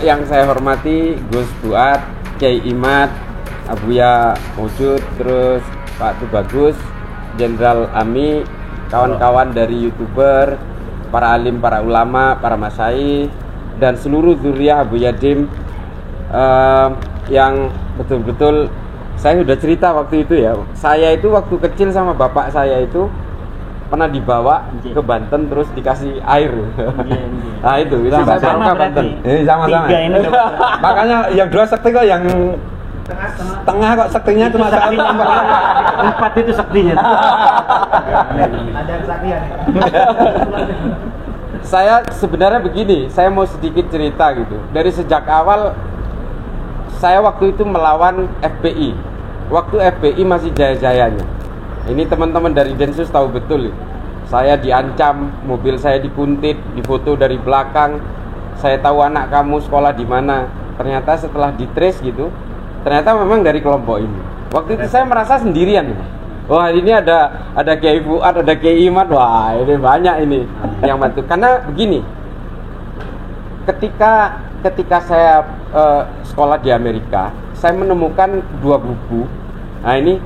Yang saya hormati Gus Buat, Kiai Imad, Abuya Mujud, terus Pak Tubagus, Jenderal Ami, kawan-kawan dari YouTuber, para alim, para ulama, para masyayikh, dan seluruh zuriyah Abu Yadim, yang betul-betul saya sudah cerita waktu itu ya. Saya itu waktu kecil sama bapak saya itu pernah dibawa ke Banten terus dikasih air. Nah itu saya barokah Banten. Sama-sama. Makanya yang dua sekti kok, yang tengah kok sektinya cuma satu. Empat itu sektinya. Ada kesaktian. Saya sebenarnya begini, saya mau sedikit cerita gitu. Dari sejak awal saya waktu itu melawan FPI. Waktu FPI masih jaya-jayanya. Ini teman-teman dari Densus tahu betul. Saya diancam, mobil saya dikuntit, difoto dari belakang. Saya tahu anak kamu sekolah di mana. Ternyata setelah ditrace gitu, ternyata memang dari kelompok ini. Waktu itu saya merasa sendirian. Wah, ini ada Kiai Fuad, ada Kiai Imad. Wah, ini banyak ini yang bantu. Karena begini, ketika saya sekolah di Amerika, saya menemukan dua buku. Nah ini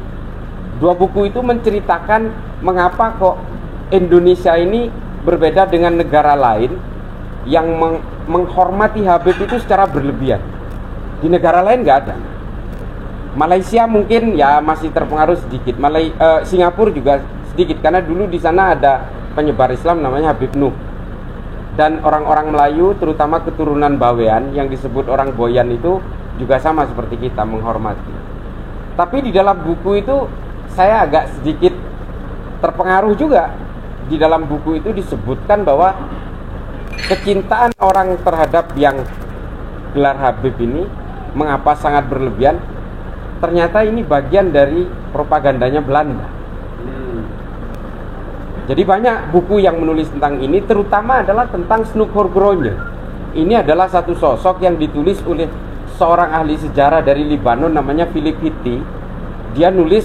dua buku itu menceritakan mengapa kok Indonesia ini berbeda dengan negara lain yang menghormati Habib itu secara berlebihan. Di negara lain nggak ada. Malaysia mungkin ya masih terpengaruh sedikit. Singapura juga sedikit karena dulu di sana ada penyebar Islam namanya Habib Nuh. Dan orang-orang Melayu terutama keturunan Bawean yang disebut orang Boyan itu juga sama seperti kita menghormati. Tapi di dalam buku itu saya agak sedikit terpengaruh juga. Di dalam buku itu disebutkan bahwa kecintaan orang terhadap yang gelar Habib ini mengapa sangat berlebihan. Ternyata ini bagian dari propagandanya Belanda. Jadi banyak buku yang menulis tentang ini, terutama adalah tentang Snoek Horgrogne. Ini adalah satu sosok yang ditulis oleh seorang ahli sejarah dari Libanon namanya Philip Hitti. Dia nulis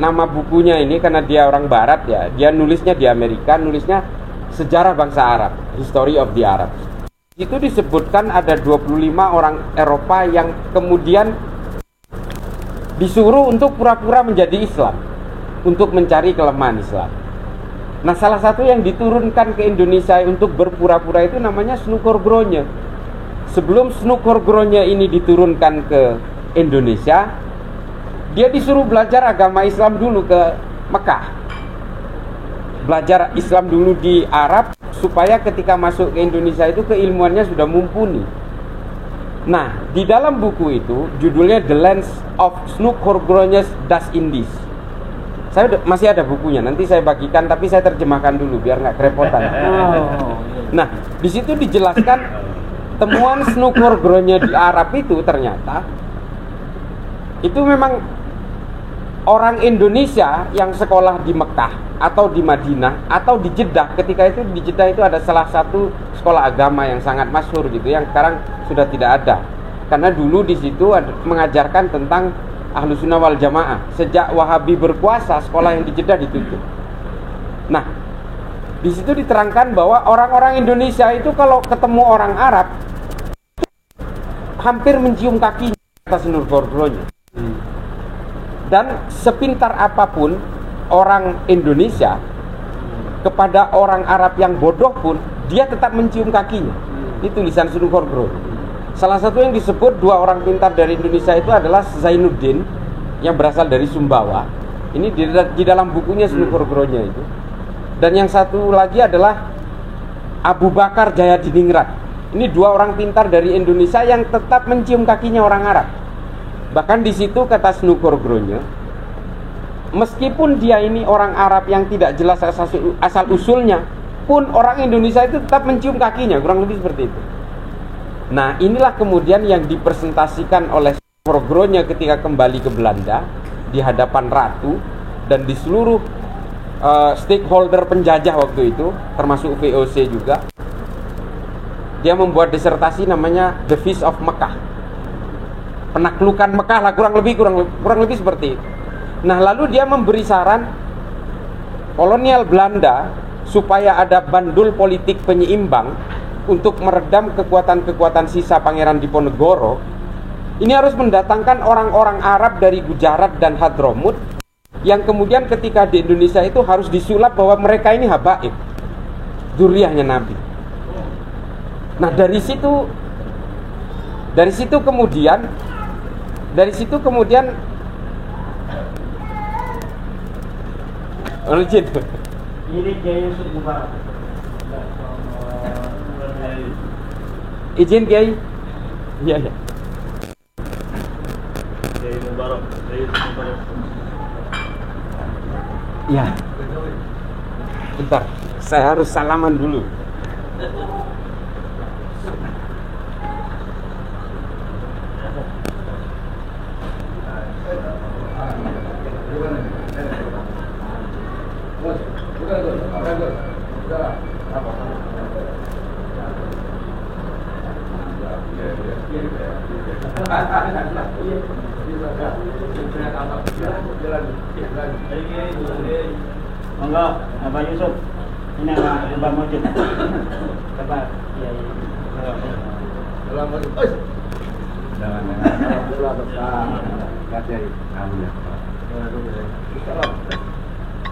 nama bukunya ini karena dia orang barat ya. Dia nulisnya di Amerika, nulisnya Sejarah Bangsa Arab, History of the Arabs. Itu disebutkan ada 25 orang Eropa yang kemudian disuruh untuk pura-pura menjadi Islam, untuk mencari kelemahan Islam. Nah, salah satu yang diturunkan ke Indonesia untuk berpura-pura itu namanya Snoek Horgrogne. Sebelum Snoek Horgrogne ini diturunkan ke Indonesia, dia disuruh belajar agama Islam dulu ke Mekah. Belajar Islam dulu di Arab supaya ketika masuk ke Indonesia itu keilmuannya sudah mumpuni. Nah, di dalam buku itu judulnya The Lands of Snoek Horgrogne's Das Indies. Saya masih ada bukunya, nanti saya bagikan, tapi saya terjemahkan dulu biar nggak kerepotan. Nah, di situ dijelaskan temuan Snoek Horgrogne di Arab itu ternyata itu memang orang Indonesia yang sekolah di Mekah atau di Madinah atau di Jeddah. Ketika itu di Jeddah itu ada salah satu sekolah agama yang sangat masyhur gitu, yang sekarang sudah tidak ada. Karena dulu di situ mengajarkan tentang Ahlus Sunnah wal Jamaah. Sejak Wahabi berkuasa, sekolah yang di Jeddah ditutup. Nah, di situ diterangkan bahwa orang-orang Indonesia itu kalau ketemu orang Arab hampir mencium kakinya atas Snoek Horgrogne. Dan sepintar apapun orang Indonesia kepada orang Arab yang bodoh pun dia tetap mencium kakinya. Itu tulisan Snoek Horgrogne. Salah satu yang disebut dua orang pintar dari Indonesia itu adalah Zainuddin yang berasal dari Sumbawa. Ini di dalam bukunya Snoek Horgrogne itu. Dan yang satu lagi adalah Abu Bakar Jayadiningrat. Ini dua orang pintar dari Indonesia yang tetap mencium kakinya orang Arab. Bahkan di situ kata Snoek Horgrogne, meskipun dia ini orang Arab yang tidak jelas asal usulnya, pun orang Indonesia itu tetap mencium kakinya, kurang lebih seperti itu. Nah, inilah kemudian yang dipresentasikan oleh Horgrogne ketika kembali ke Belanda di hadapan ratu dan di seluruh stakeholder penjajah waktu itu, termasuk VOC juga. Dia membuat disertasi namanya The Feast of Mekah, penaklukan Mekah lah, kurang lebih seperti itu. Nah, lalu dia memberi saran kolonial Belanda supaya ada bandul politik penyeimbang. untuk meredam kekuatan-kekuatan sisa Pangeran Diponegoro, ini harus mendatangkan orang-orang Arab dari Gujarat dan Hadramut yang kemudian ketika di Indonesia itu harus disulap bahwa mereka ini habaib, dzurriyyahnya Nabi. Nah dari situ kemudian Ini Kiai Yusuf Mubarak. izin Kiai. Iya ya. Kiai Mubarak. Ya. Bentar, saya harus salaman dulu. Monggo, Abah Yusuf. Ini Abah Mujid. Abah Kiai.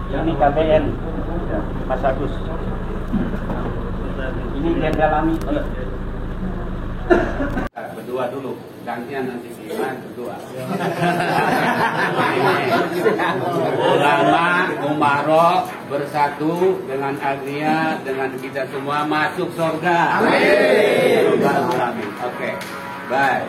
Ini KBN Mas Agus. Ini Jenderal Ami. Berdua dulu, gantian nanti si Iman berdua. Ulama Umaro bersatu dengan Agnia, dengan kita semua masuk surga. Amin. Oke, bye.